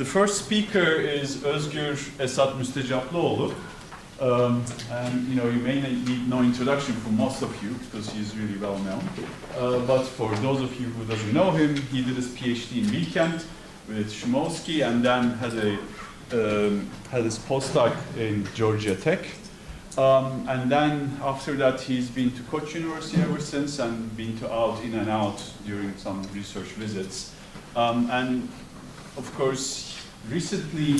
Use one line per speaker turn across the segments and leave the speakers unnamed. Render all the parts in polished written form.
The first speaker is Özgür Müstecaplıoğlu. And you may need no introduction for most of you because he's really well known. But for those of you who doesn't know him, he did his PhD in Bilkent with Szymowski and then had his postdoc in Georgia Tech. And then after that, he's been to Koç University ever since and been in and out during some research visits. And of course, recently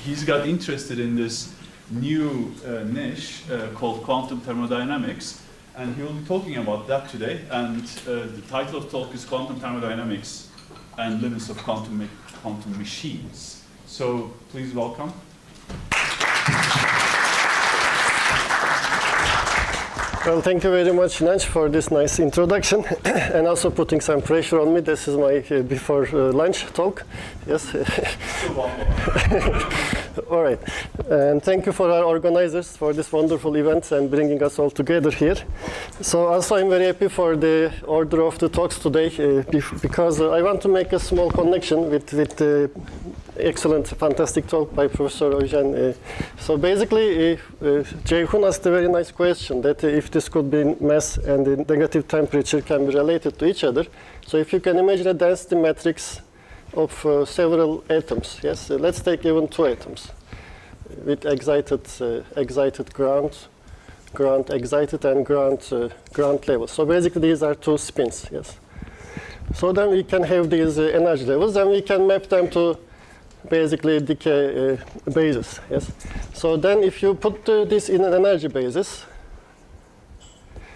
he's got interested in this new niche called quantum thermodynamics, and he will be talking about that today. And the title of the talk is Quantum Thermodynamics and Limits of Quantum Machines. So please welcome.
Well, thank you very much, Nanch, for this nice introduction and also putting some pressure on me. This is my before lunch talk. Yes. All right. And thank you for our organizers for this wonderful event and bringing us all together here. So also I'm very happy for the order of the talks today because I want to make a small connection with the excellent, fantastic talk by Professor Özgür. So basically, Ceyhun asked a very nice question that if this could be mass and the negative temperature can be related to each other. So if you can imagine a density matrix of several atoms, yes, let's take even two atoms with excited ground excited and ground level. So basically these are two spins, yes. So then we can have these energy levels and we can map them to basically decay bases, yes. So then if you put this in an energy basis,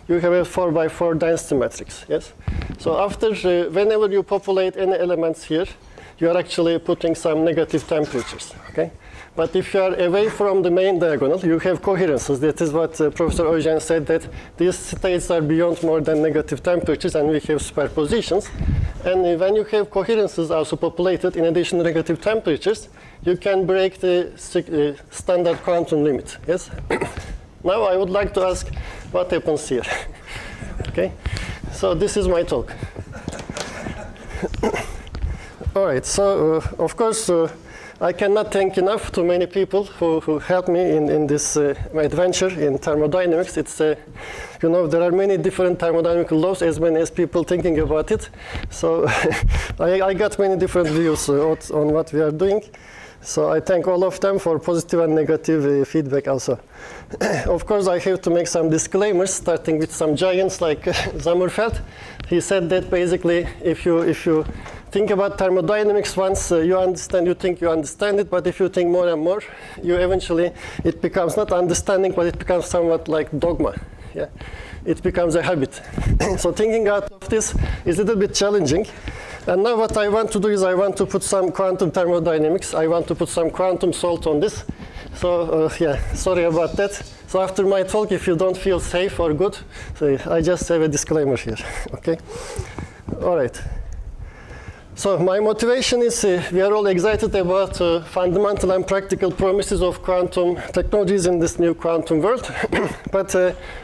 you have a 4x4 density matrix, yes. So after, whenever you populate any elements here, you are actually putting some negative temperatures, okay. But if you are away from the main diagonal, you have coherences. That is what Professor Özgür said, that these states are beyond more than negative temperatures and we have superpositions. And when you have coherences also populated in addition to negative temperatures, you can break the standard quantum limit, yes? Now I would like to ask what happens here, okay? So this is my talk. All right, so of course, I cannot thank enough to many people who helped me in this my adventure in thermodynamics. It's there are many different thermodynamical laws, as many as people thinking about it. So I got many different views on what we are doing. So I thank all of them for positive and negative feedback also. Of course, I have to make some disclaimers, starting with some giants like Sommerfeld. He said that basically, if you think about thermodynamics once you think you understand it, but if you think more and more, it becomes not understanding, but it becomes somewhat like dogma. Yeah, it becomes a habit. So thinking out of this is a little bit challenging. And now what I want to do is I want to put some quantum thermodynamics. I want to put some quantum salt on this. So yeah, sorry about that. So after my talk, if you don't feel safe or good, so I just have a disclaimer here, okay? All right. So my motivation is we are all excited about fundamental and practical promises of quantum technologies in this new quantum world. But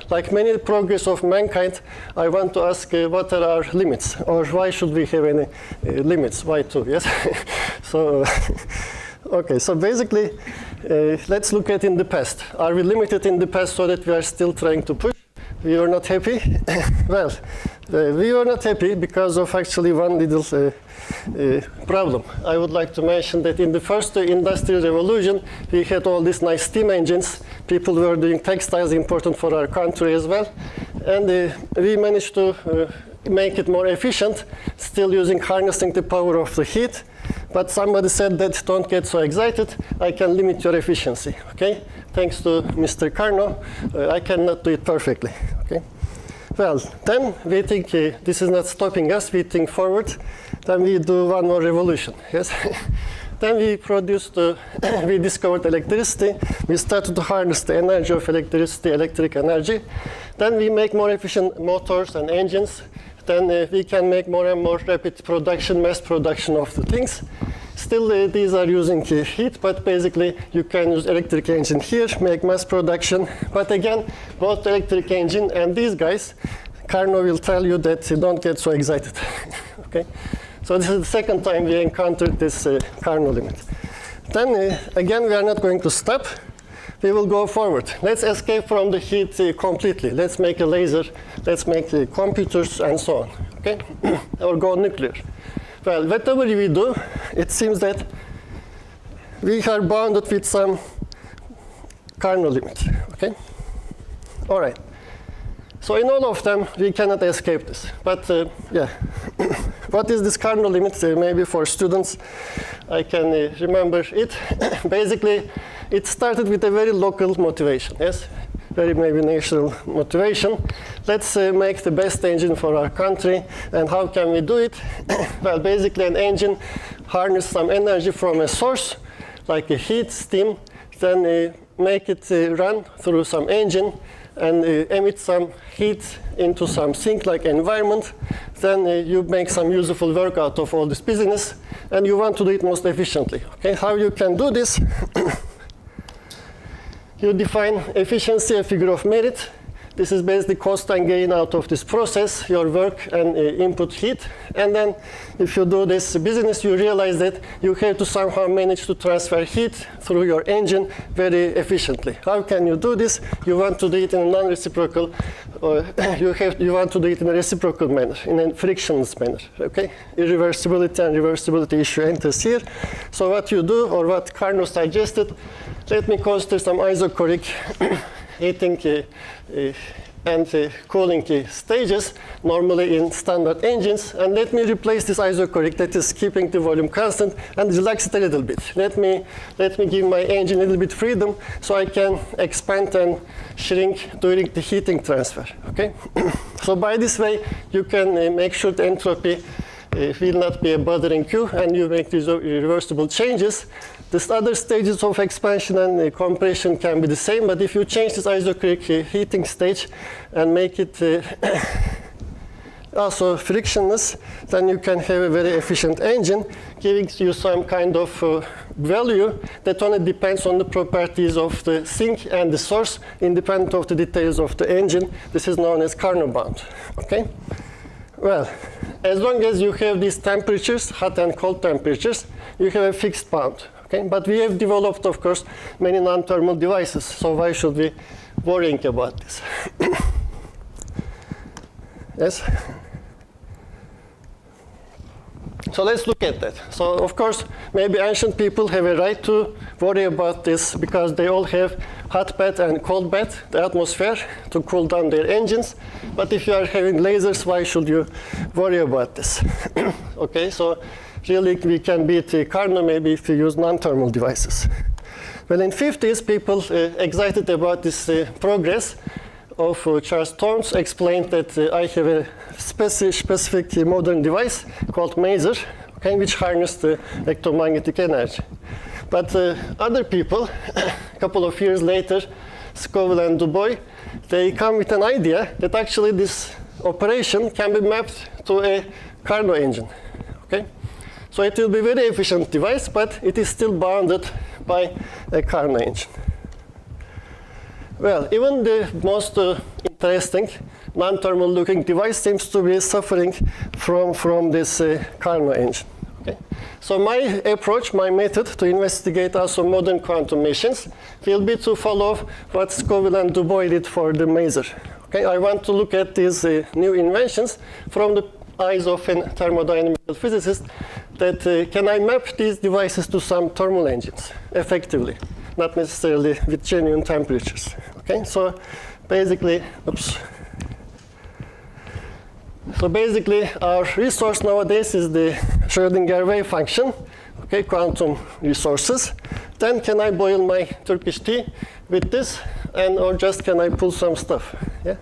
like many progress of mankind, I want to ask what are our limits, or why should we have any limits? Why too? Yes. So okay. So basically, let's look at in the past. Are we limited in the past so that we are still trying to push? We were not happy. Well, we were not happy because of actually one little problem. I would like to mention that in the first industrial revolution, we had all these nice steam engines. People were doing textiles, important for our country as well. And we managed to make it more efficient, still harnessing the power of the heat. But somebody said that don't get so excited, I can limit your efficiency, okay? Thanks to Mr. Carnot, I cannot do it perfectly, okay? Well, then we think this is not stopping us, we think forward, then we do one more revolution, yes? Then we we discovered electricity, we started to harness the energy of electricity, electric energy. Then we make more efficient motors and engines. Then we can make more and more rapid production, mass production of the things. Still, these are using heat, but basically you can use electric engine here, make mass production. But again, both electric engine and these guys, Carnot will tell you that you don't get so excited. Okay? So this is the second time we encountered this Carnot limit. Then again, we are not going to stop. We will go forward. Let's escape from the heat completely. Let's make a laser. Let's make computers and so on. Okay, or go nuclear. Well, whatever we do, it seems that we are bounded with some Carnot limit. Okay. All right. So in all of them, we cannot escape this. But yeah, what is this Carnot limit? Maybe for students, I can remember it. Basically, it started with a very local motivation. Yes, very maybe national motivation. Let's make the best engine for our country. And how can we do it? Well, basically, an engine harnesses some energy from a source, like a heat, steam, then make it run through some engine and emit some heat into some sink-like environment. Then you make some useful work out of all this business, and you want to do it most efficiently. Okay, how you can do this? You define efficiency, a figure of merit. This is basically cost and gain out of this process, your work and input heat. And then if you do this business, you realize that you have to somehow manage to transfer heat through your engine very efficiently. How can you do this? You want to do it in a non-reciprocal, you want to do it in a reciprocal manner, in a frictionless manner. Okay? Irreversibility and reversibility issue enters here. So what you do, or what Carnot suggested, let me consider some isochoric heating and cooling stages, normally in standard engines. And let me replace this isochoric, that is keeping the volume constant, and relax it a little bit. Let me give my engine a little bit freedom so I can expand and shrink during the heating transfer. Okay? So by this way, you can make sure the entropy will not be bothering you, and you make these irreversible changes. These other stages of expansion and compression can be the same, but if you change this isochoric heating stage and make it also frictionless, then you can have a very efficient engine, giving you some kind of value that only depends on the properties of the sink and the source, independent of the details of the engine. This is known as Carnot bound. Okay? Well, as long as you have these temperatures, hot and cold temperatures, you have a fixed bound. Okay? But we have developed, of course, many non-thermal devices, so why should we worrying about this? Yes? So let's look at that. So of course, maybe ancient people have a right to worry about this because they all have hot bed and cold bed, the atmosphere, to cool down their engines. But if you are having lasers, why should you worry about this? Okay, so really we can beat Carnot maybe if you use non-thermal devices. Well, in 50s, people excited about this progress of Charles Thornes explained that I have a specific modern device called maser, okay, which harnesses the electromagnetic energy. But other people, a couple of years later, Scoville and Du Bois, they come with an idea that actually this operation can be mapped to a Carnot engine. Okay? So it will be a very efficient device, but it is still bounded by a Carnot engine. Well, even the most interesting non-thermal looking device seems to be suffering from this Carnot engine. Okay? So my approach, my method to investigate also modern quantum machines will be to follow what Scoville and Du Bois did for the maser. Okay? I want to look at these new inventions from the eyes of a thermodynamical physicist, that can I map these devices to some thermal engines effectively, not necessarily with genuine temperatures. Okay, so basically, our resource nowadays is the Schrödinger wave function, okay, quantum resources. Then can I boil my Turkish tea with this, and or just can I pull some stuff? Yeah.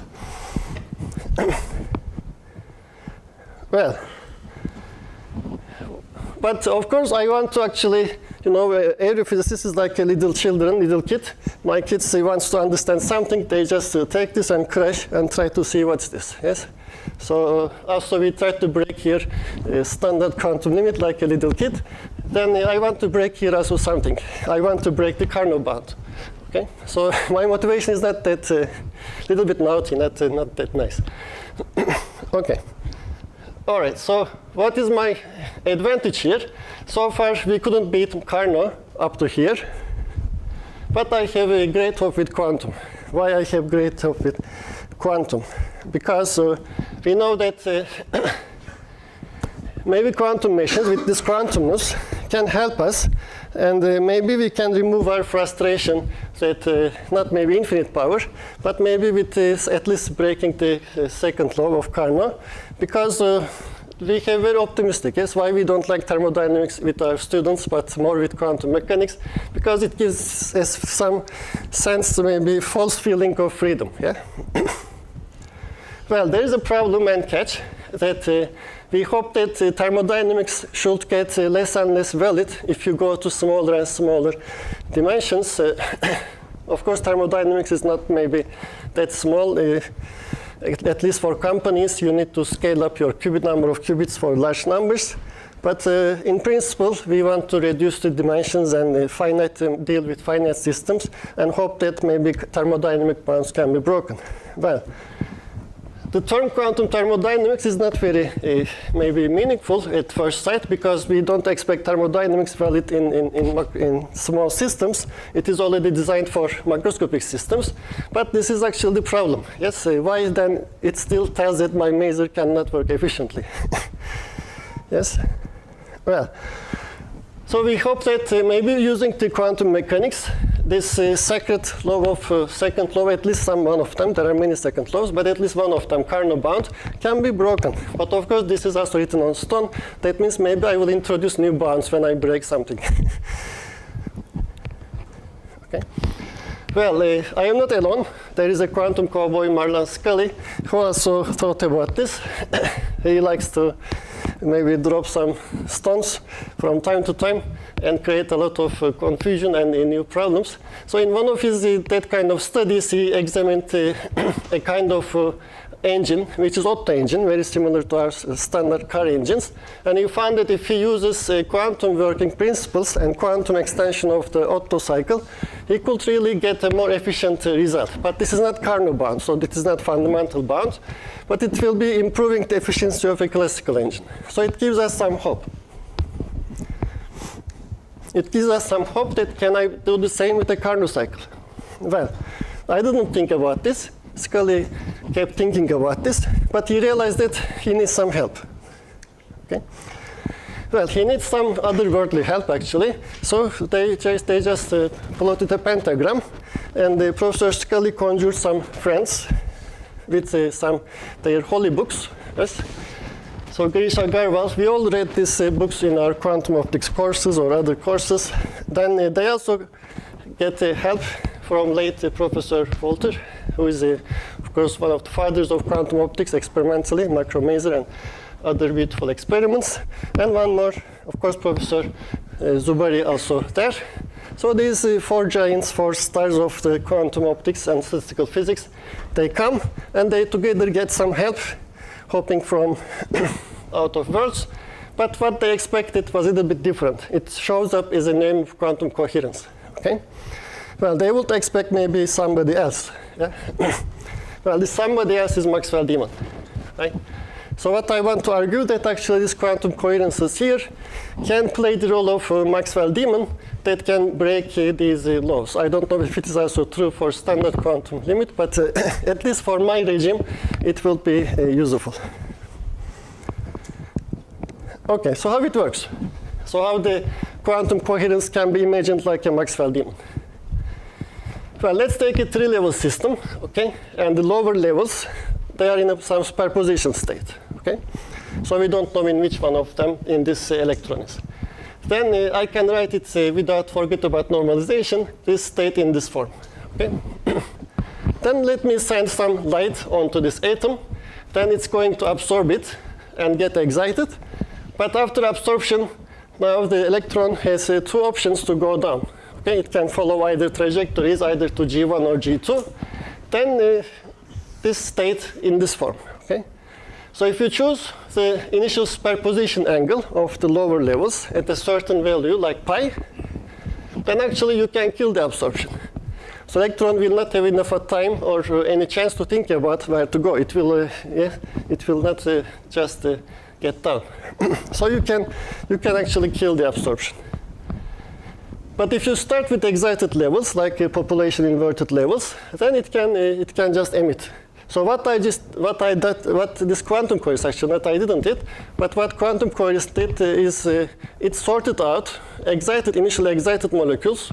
Well, but of course I want to actually, you know, every physicist is like a little kid. My kids, he wants to understand something, they just take this and crash and try to see what's this, yes? So also we try to break here a standard quantum limit like a little kid. Then I want to break here also something. I want to break the Carnot bound. Okay, so my motivation is not that little bit naughty, not that nice. Okay. All right, so what is my advantage here? So far, we couldn't beat Carnot up to here, but I have a great hope with quantum. Why I have great hope with quantum? Because we know that maybe quantum machines with this quantumness can help us, and maybe we can remove our frustration that not maybe infinite power, but maybe with at least breaking the second law of Carnot, because we have very optimistic. Yes, why we don't like thermodynamics with our students, but more with quantum mechanics, because it gives us some sense, maybe false feeling of freedom. Yeah. Well, there is a problem and catch that we hope that thermodynamics should get less and less valid if you go to smaller and smaller dimensions. Of course, thermodynamics is not maybe that small. At least for companies, you need to scale up your number of qubits for large numbers. But in principle, we want to reduce the dimensions and deal with finite systems and hope that maybe thermodynamic bounds can be broken. Well, the term quantum thermodynamics is not very maybe meaningful at first sight, because we don't expect thermodynamics valid in small systems. It is already designed for macroscopic systems. But this is actually the problem. Yes, why then it still tells that my maser cannot work efficiently? Yes? Well, so we hope that maybe using the quantum mechanics, this second law of second law, at least one of them, there are many second laws, but at least one of them, Carnot bound, can be broken. But of course, this is also written on stone. That means maybe I will introduce new bounds when I break something. Okay. Well, I am not alone. There is a quantum cowboy, Marlan Scully, who also thought about this. He likes to maybe drop some stones from time to time and create a lot of confusion and new problems. So in one of his that kind of studies, he examined a kind of engine, which is Otto engine, very similar to our standard car engines. And he found that if he uses quantum working principles and quantum extension of the Otto cycle, he could really get a more efficient result. But this is not Carnot bound, so this is not fundamental bound, but it will be improving the efficiency of a classical engine. So it gives us some hope. It gives us some hope that can I do the same with the Carnot cycle? Well, I didn't think about this. Scully kept thinking about this, but he realized that he needs some help. Okay? Well, he needs some otherworldly help, actually. So they just plotted a pentagram, and Professor Scully conjured some friends with some their holy books. Yes. So Grisha Garwal, we all read these books in our quantum optics courses or other courses. Then they also get help from late Professor Walter, who is, of course, one of the fathers of quantum optics experimentally, macro maser and other beautiful experiments. And one more, of course, Professor Zubari also there. So these four giants, four stars of the quantum optics and statistical physics, they come and they together get some help, hoping from out of worlds. But what they expected was a little bit different. It shows up as a name of quantum coherence. Okay? Well, they would expect maybe somebody else. Yeah? Well, this somebody else is Maxwell-Demon. Right? So what I want to argue that actually these quantum coherences here can play the role of Maxwell-Demon that can break these laws. I don't know if it is also true for standard quantum limit, but at least for my regime, it will be useful. Okay, so how it works? So how the quantum coherence can be imagined like a Maxwell-Demon? Well, let's take a three-level system, okay? And the lower levels, they are in some superposition state, okay? So we don't know in which one of them in this electron is. Then I can write it without forget about normalization, this state in this form, okay? Then let me send some light onto this atom. Then it's going to absorb it and get excited. But after absorption, now the electron has two options to go down. Okay, it can follow either trajectories, either to G1 or G2. Then this state in this form. Okay? So if you choose the initial superposition angle of the lower levels at a certain value, like pi, then actually you can kill the absorption. So electron will not have enough time or any chance to think about where to go. It will, it will not just get down. So you can actually kill the absorption. But if you start with excited levels, like population inverted levels, then it can just emit. So what this quantum coils actually, what I didn't did, but what quantum coils did is it sorted out initially excited molecules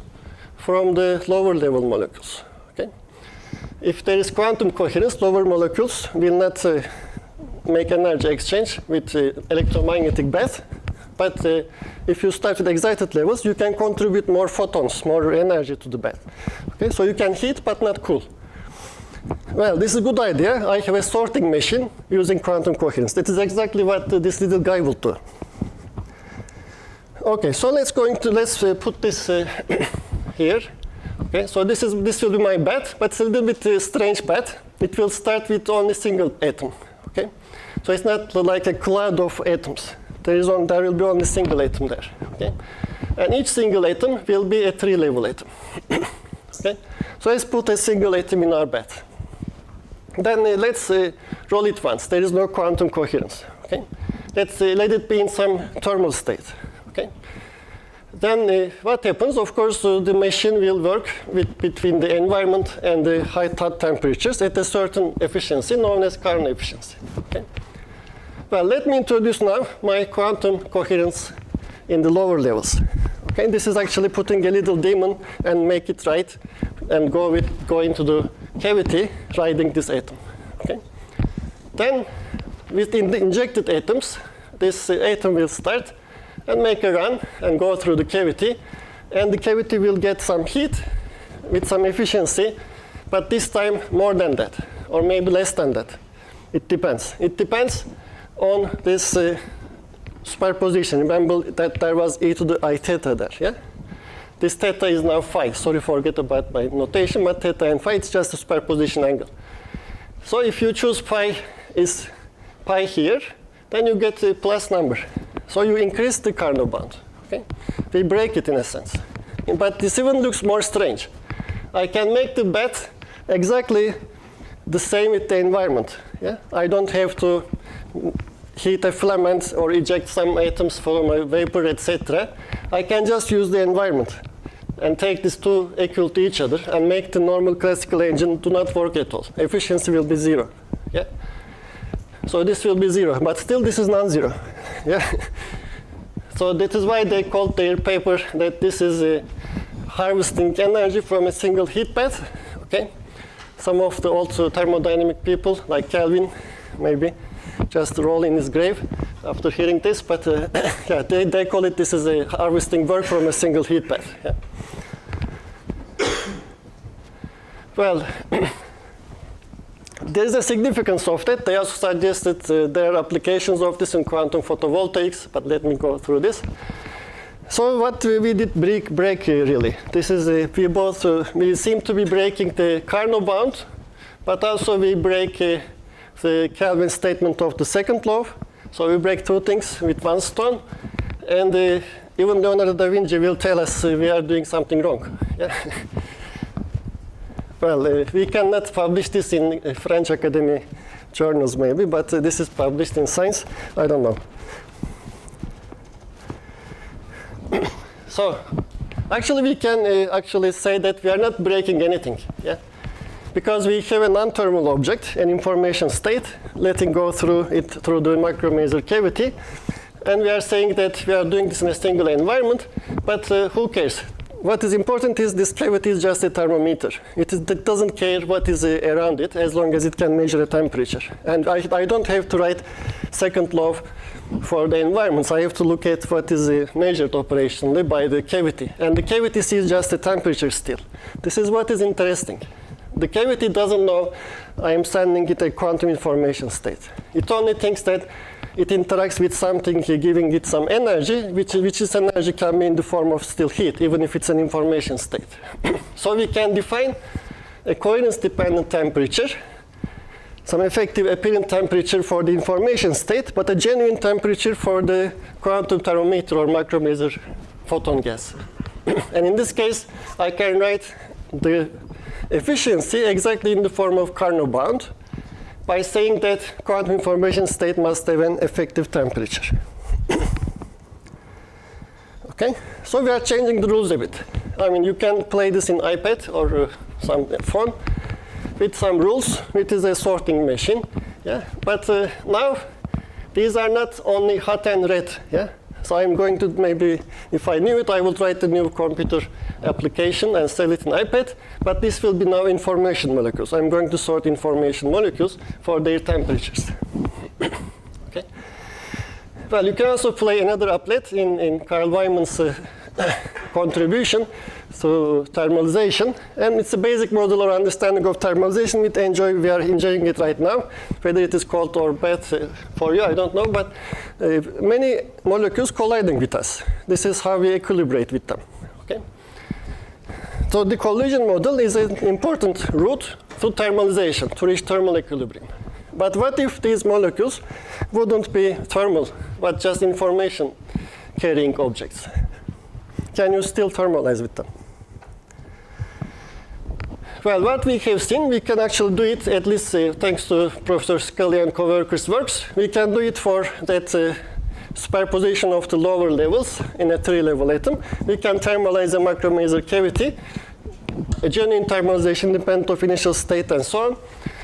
from the lower level molecules. Okay? If there is quantum coherence, lower molecules will not make energy exchange with electromagnetic bath. But if you start with excited levels, you can contribute more photons, more energy to the bath. Okay? So you can heat but not cool. Well, this is a good idea. I have a sorting machine using quantum coherence. That is exactly what this little guy will do. Okay, so let's put this here. Okay, so this will be my bed, but it's a little bit strange bed. It will start with only single atom. Okay, so it's not like a cloud of atoms. There will be only single atom there. Okay, and each single atom will be a 3-level atom. Okay, so let's put a single atom in our bed. Then let's roll it once. There is no quantum coherence. Okay, let it be in some thermal state. Okay. Then what happens? Of course, the machine will work between the environment and the high temperatures at a certain efficiency known as Carnot efficiency. Okay. Well, let me introduce now my quantum coherence in the lower levels. Okay, this is actually putting a little demon and make it right and go into the cavity riding this atom. Okay. Then within the injected atoms, this atom will start and make a run and go through the cavity, and the cavity will get some heat with some efficiency, but this time more than that, or maybe less than that. It depends. It depends on this superposition. Remember that there was e to the I theta there, yeah? This theta is now phi. Sorry, forget about my notation, but theta and phi, it's just a superposition angle. So if you choose pi is pi here, then you get a plus number. So you increase the Carnot bound. Okay? We break it in a sense. But this even looks more strange. I can make the bed exactly the same with the environment. Yeah? I don't have to heat a filament or eject some atoms from a vapor, etc. I can just use the environment and take these two equal to each other and make the normal classical engine do not work at all. Efficiency will be 0. Yeah? So this will be 0, but still this is non-zero. Yeah? So that is why they called their paper that this is harvesting energy from a single heat bath. Okay? Some of the old thermodynamic people, like Kelvin, maybe just roll in his grave after hearing this, but yeah, they call it this is a harvesting work from a single heat bath. Yeah. Well, there is a significance of that. They also suggested there are applications of this in quantum photovoltaics, but let me go through this. So what we did break really. This is we seem to be breaking the Carnot bound, but also we break the Kelvin statement of the second law. So we break two things with one stone, and even Leonardo da Vinci will tell us we are doing something wrong. Yeah. Well, we cannot publish this in French Academy journals maybe, but this is published in Science. I don't know. So actually we can actually say that we are not breaking anything. Yeah? Because we have a non-thermal object, an information state, letting go through the micromaser cavity. And we are saying that we are doing this in a single environment, but who cares? What is important is this cavity is just a thermometer. It doesn't care what is around it as long as it can measure a temperature. And I don't have to write second law for the environments. I have to look at what is measured operationally by the cavity. And the cavity sees just the temperature still. This is what is interesting. The cavity doesn't know I am sending it a quantum information state. It only thinks that it interacts with something giving it some energy, which is energy can be in the form of still heat, even if it's an information state. So we can define a coherence-dependent temperature, some effective apparent temperature for the information state, but a genuine temperature for the quantum thermometer or micromaser photon gas. And in this case, I can write the efficiency exactly in the form of Carnot bound. by saying that quantum information state must have an effective temperature. Okay, so we are changing the rules a bit. I mean, you can play this in iPad or some phone with some rules. It is a sorting machine, yeah. But now these are not only hot and red, yeah. So I'm going to maybe, if I knew it, I would write a new computer application and sell it in iPad. But this will be now information molecules. I'm going to sort information molecules for their temperatures. Okay. Well, you can also play another applet in Carl Wyman's contribution to thermalization. And it's a basic model or understanding of thermalization. We are enjoying it right now. Whether it is good or bad for you, I don't know. But many molecules colliding with us. This is how we equilibrate with them. Okay? So the collision model is an important route to thermalization, to reach thermal equilibrium. But what if these molecules wouldn't be thermal, but just information carrying objects? Can you still thermalize with them? Well, what we have seen, we can actually do it, at least thanks to Professor Scully and co-workers' works. We can do it for that superposition of the lower levels in a 3-level atom. We can thermalize a macromaser cavity, a genuine thermalization independent of initial state and so on.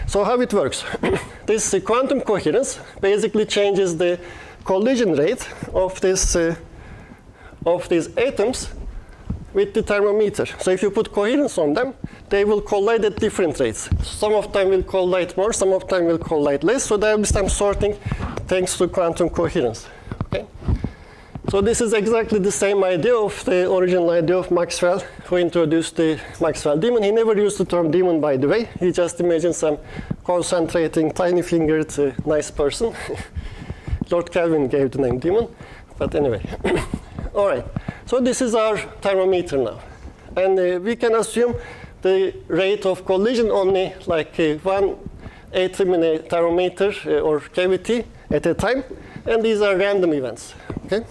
So how it works? This quantum coherence basically changes the collision rate of these atoms with the thermometer. So if you put coherence on them, they will collide at different rates. Some of them will collide more, some of them will collide less. So there will be some sorting thanks to quantum coherence. Okay? So this is exactly the same idea of the original idea of Maxwell, who introduced the Maxwell demon. He never used the term demon, by the way. He just imagined some concentrating, tiny-fingered, nice person. Lord Kelvin gave the name demon. But anyway. All right. So this is our thermometer now. And we can assume the rate of collision only like one atom in a thermometer or cavity at a time. And these are random events. Okay?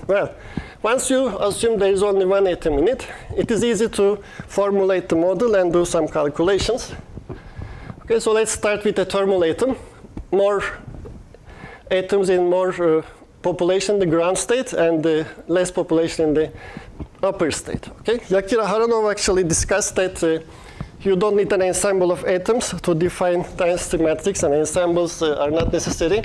Well, once you assume there is only one atom in it, it is easy to formulate the model and do some calculations. Okay, so let's start with a thermal atom. More atoms in more population in the ground state and less population in the upper state. Okay? Yakira Haranov actually discussed that you don't need an ensemble of atoms to define density matrix, and ensembles are not necessary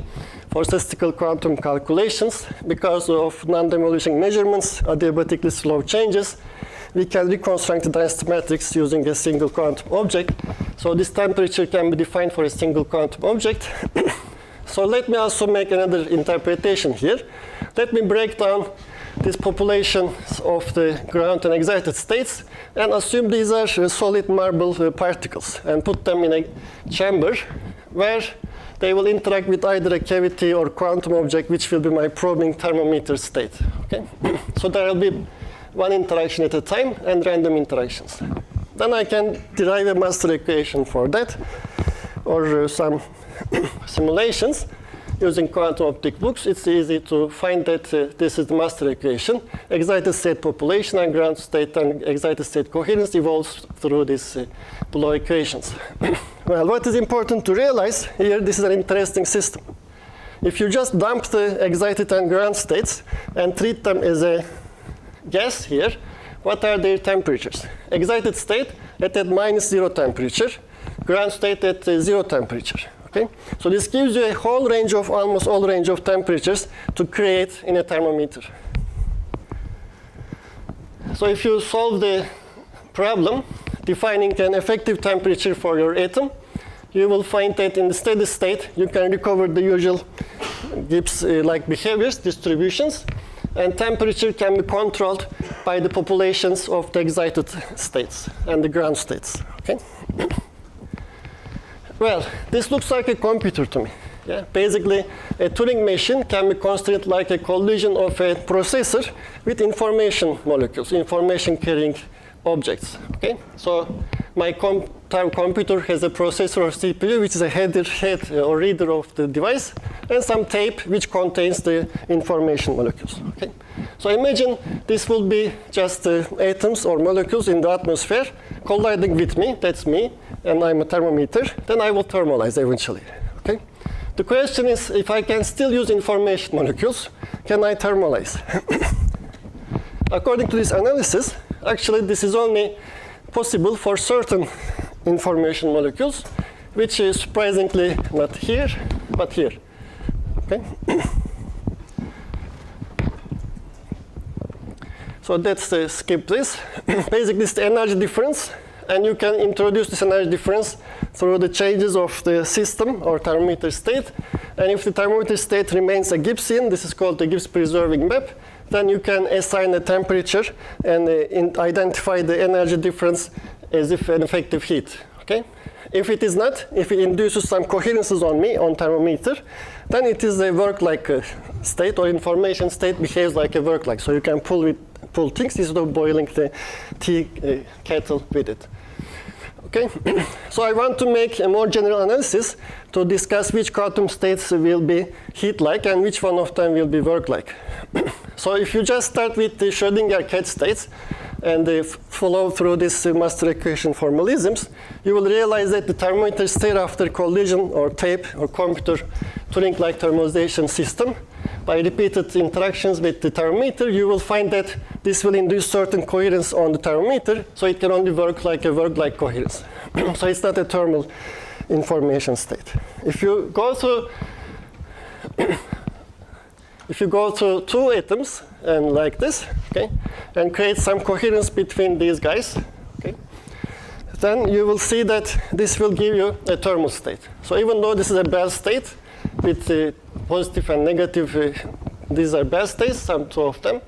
for statistical quantum calculations because of non-demolishing measurements, adiabatically slow changes. We can reconstruct the density matrix using a single quantum object. So this temperature can be defined for a single quantum object. So let me also make another interpretation here. Let me break down these populations of the ground and excited states and assume these are solid marble particles and put them in a chamber where they will interact with either a cavity or quantum object, which will be my probing thermometer state. Okay? So there will be one interaction at a time and random interactions. Then I can derive a master equation for that or some simulations using quantum optic books. It's easy to find that this is the master equation. Excited state population and ground state and excited state coherence evolves through these below equations. Well, what is important to realize here, this is an interesting system. If you just dump the excited and ground states and treat them as a gas here, what are their temperatures? Excited state at -0 temperature, ground state at 0 temperature. Okay? So this gives you a whole range of, almost all range of temperatures to create in a thermometer. So if you solve the problem, defining an effective temperature for your atom, you will find that in the steady state, you can recover the usual Gibbs-like behaviors, distributions, and temperature can be controlled by the populations of the excited states and the ground states. Okay? Well, this looks like a computer to me. Yeah? Basically, a Turing machine can be considered like a collision of a processor with information molecules, information-carrying objects. Okay? So my computer has a processor or CPU, which is a head or reader of the device, and some tape which contains the information molecules. Okay? So imagine this will be just atoms or molecules in the atmosphere colliding with me, that's me, and I'm a thermometer, then I will thermalize eventually. Okay? The question is, if I can still use information molecules, can I thermalize? According to this analysis, actually this is only possible for certain information molecules, which is surprisingly not here, but here. Okay? So let's skip this. Basically, it's the energy difference, and you can introduce this energy difference through the changes of the system or thermometer state. And if the thermometer state remains a Gibbsian, this is called the Gibbs preserving map, then you can assign a temperature and identify the energy difference as if an effective heat. Okay? If it is not, if it induces some coherences on me, on thermometer, then it is a work-like state, or information state behaves like a work-like. So you can pull things instead of boiling the tea kettle with it. Okay, so I want to make a more general analysis to discuss which quantum states will be heat-like and which one of them will be work-like. So if you just start with the Schrödinger cat states and follow through this master equation formalisms, you will realize that the thermometer state after collision or tape or computer Turing-like thermalization system, by repeated interactions with the thermometer, you will find that this will induce certain coherence on the thermometer, so it can only work like a work-like coherence. So it's not a thermal information state. If you go to two atoms and like this, okay, and create some coherence between these guys, okay, then you will see that this will give you a thermal state. So even though this is a bad state with positive and negative, these are bad states, some two of them,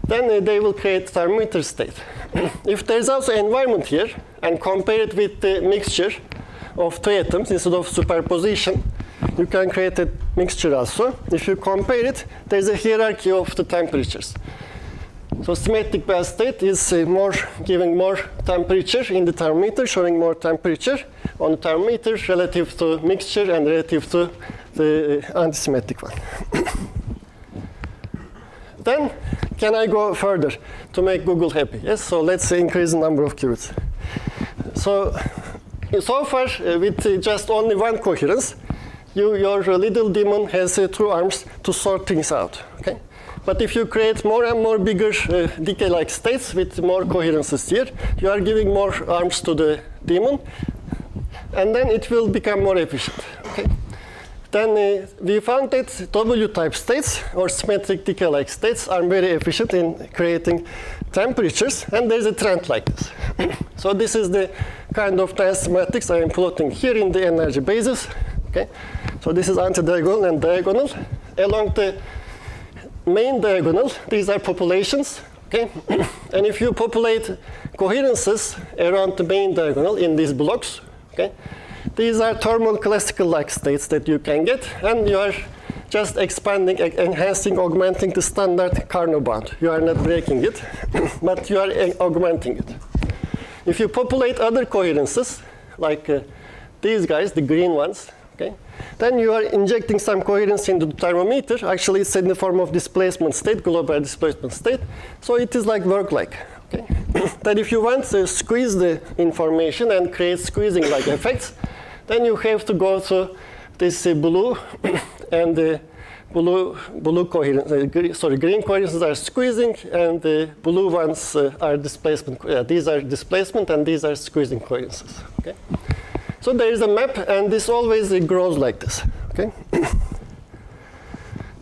then they will create thermometer state. If there's also environment here, and compare it with the mixture of two atoms instead of superposition, you can create a mixture also. If you compare it, there's a hierarchy of the temperatures. So symmetric bad state is giving more temperature in the thermometer, showing more temperature on the thermometer relative to mixture and relative to the antisymmetric one. Then, can I go further to make Google happy? Yes, so let's increase the number of qubits. So far, with just only one coherence, your little demon has two arms to sort things out. Okay? But if you create more and more bigger decay-like states with more coherences here, you are giving more arms to the demon, and then it will become more efficient. Okay? Then we found that W-type states, or symmetric decay-like states, are very efficient in creating temperatures, and there's a trend like this. So this is the kind of dense matrix I am plotting here in the energy basis. Okay? So this is anti-diagonal and diagonal. Along the main diagonal, these are populations. Okay? And if you populate coherences around the main diagonal in these blocks, okay, these are thermal classical-like states that you can get, and you are just expanding, enhancing, augmenting the standard Carnot bound. You are not breaking it, but you are augmenting it. If you populate other coherences, like these guys, the green ones, okay, then you are injecting some coherence into the thermometer. Actually, it's in the form of displacement state, global displacement state. So it is like work-like. Okay? That if you want to squeeze the information and create squeezing-like effects, then you have to go to this blue and the blue coherence. Green coherences are squeezing, and the blue ones are displacement. These are displacement, and these are squeezing coherences. Okay? So there is a map, and this always grows like this. Okay?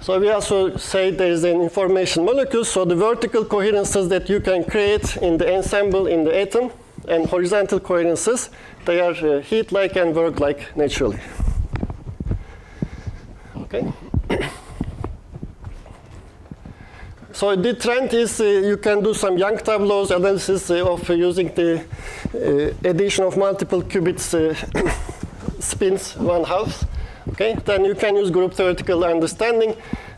So we also say there is an information molecule, so the vertical coherences that you can create in the ensemble in the atom, and horizontal coherences, they are heat-like and work-like naturally. Okay. So the trend is you can do some Young tableaus analysis of using the addition of multiple qubits spins 1/2. Okay, then you can use group theoretical understanding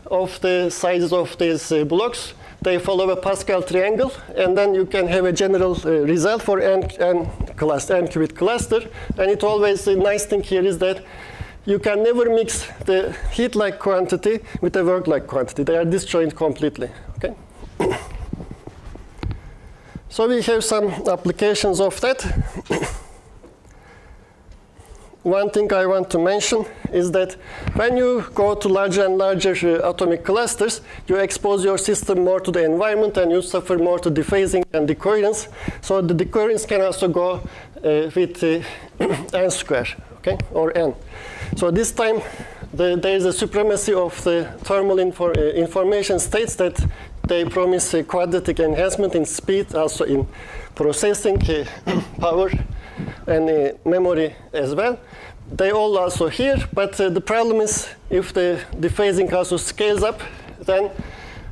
of the sizes of these blocks. They follow a Pascal triangle, and then you can have a general result for n qubit cluster. And it always, the nice thing here is that you can never mix the heat-like quantity with the work-like quantity. They are disjoint completely. Okay. So we have some applications of that. one thing I want to mention is that when you go to larger and larger atomic clusters, you expose your system more to the environment and you suffer more to dephasing and decoherence. So the decoherence can also go with n square, okay, or n. So this time there is a supremacy of the thermal information states that they promise a quadratic enhancement in speed, also in processing power and memory as well. They all also here, but the problem is if the dephasing also scales up, then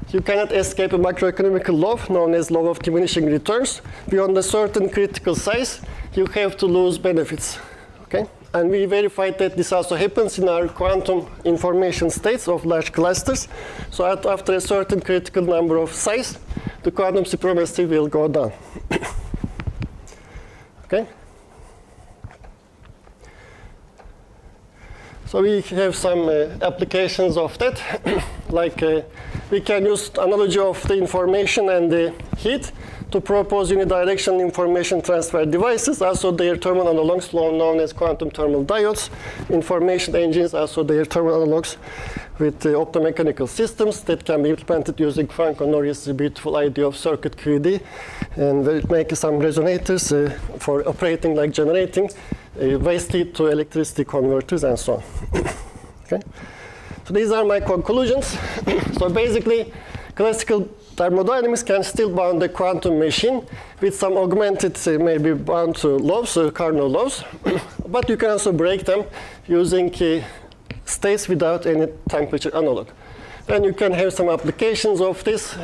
you cannot escape a macroeconomical law known as law of diminishing returns. Beyond a certain critical size, you have to lose benefits, okay? And we verified that this also happens in our quantum information states of large clusters. So after a certain critical number of size, the quantum supremacy will go down. Okay? So we have some applications of that. Like we can use analogy of the information and the heat to propose unidirectional information transfer devices, also their thermal analogs known as quantum thermal diodes, information engines, also their thermal analogs with optomechanical systems that can be implemented using Frank Honorius' beautiful idea of circuit QED, and we'll make some resonators for operating like generating waste heat to electricity converters and so on. Okay? So these are my conclusions. So basically, classical thermodynamics can still bound the quantum machine with some augmented, maybe bound to laws, Carnot laws, but you can also break them using states without any temperature analog. Then you can have some applications of this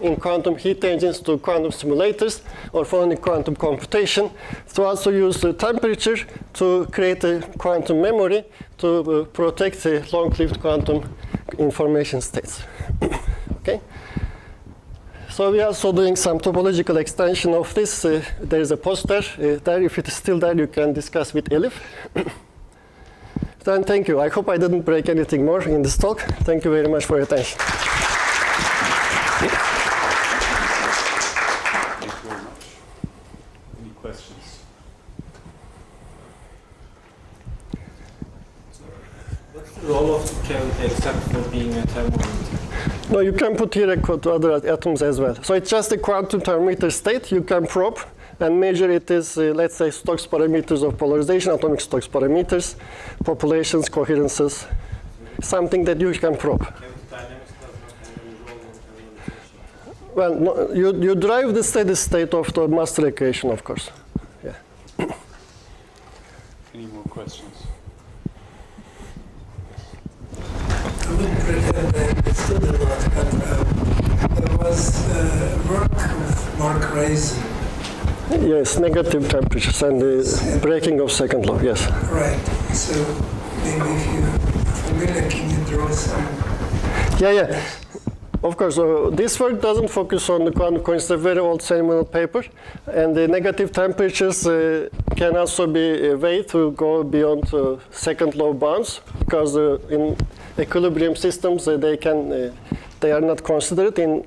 in quantum heat engines to quantum simulators or phononic quantum computation to also use the temperature to create a quantum memory to protect the long-lived quantum information states. Okay? So we are also doing some topological extension of this. There is a poster there. If it is still there, you can discuss with Elif. Then thank you. I hope I didn't break anything more in this talk. Thank you very much for your attention.
Thank you very much. Any questions?
What's the role of the cavity except for being a thermometer?
No, you can put here to other atoms as well. So it's just a quantum thermometer state. You can probe and measure it as, let's say, Stokes parameters of polarization, atomic Stokes parameters, populations, coherences, something that you can probe.
Dynamics does not have any role in thermodynamics.
Well, no, you drive the steady state of the master equation, of course. Yeah.
Any more questions?
I wouldn't pretend I understood a lot, but there was work with Mark Raisin.
Yes, negative temperatures and the breaking of second law, yes.
Right. So maybe if you're familiar, can you draw some?
Yeah. Of course, this work doesn't focus on the quantum coherence. It's a very old seminal paper. And the negative temperatures can also be a way to go beyond second law bounds, because in equilibrium systems, they are not considered in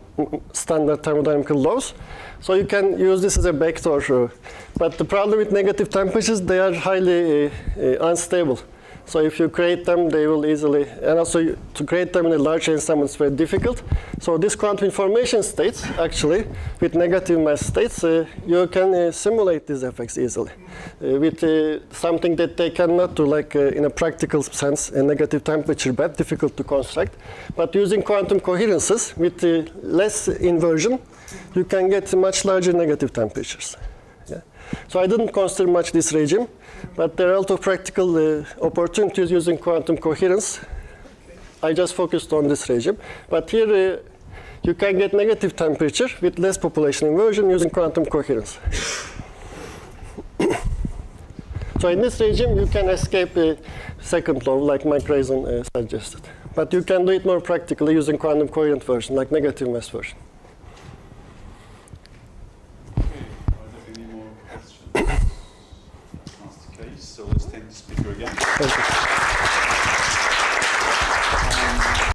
standard thermodynamical laws. So you can use this as a vector. But the problem with negative temperatures, they are highly unstable. So if you create them, they will easily, and also to create them in a large ensemble is very difficult. So these quantum information states, actually, with negative mass states, you can simulate these effects easily. With something that they cannot do, like in a practical sense, a negative temperature bed, difficult to construct. But using quantum coherences with less inversion, you can get much larger negative temperatures. Yeah. So I didn't consider much this regime. But there are a lot of practical opportunities using quantum coherence. I just focused on this regime. But here you can get negative temperature with less population inversion using quantum coherence. So in this regime, you can escape a second law, like Mike Raisin suggested. But you can do it more practically using quantum coherent version, like negative mass version.
Okay. Are there any more questions? So let's thank the speaker again.
Thank you.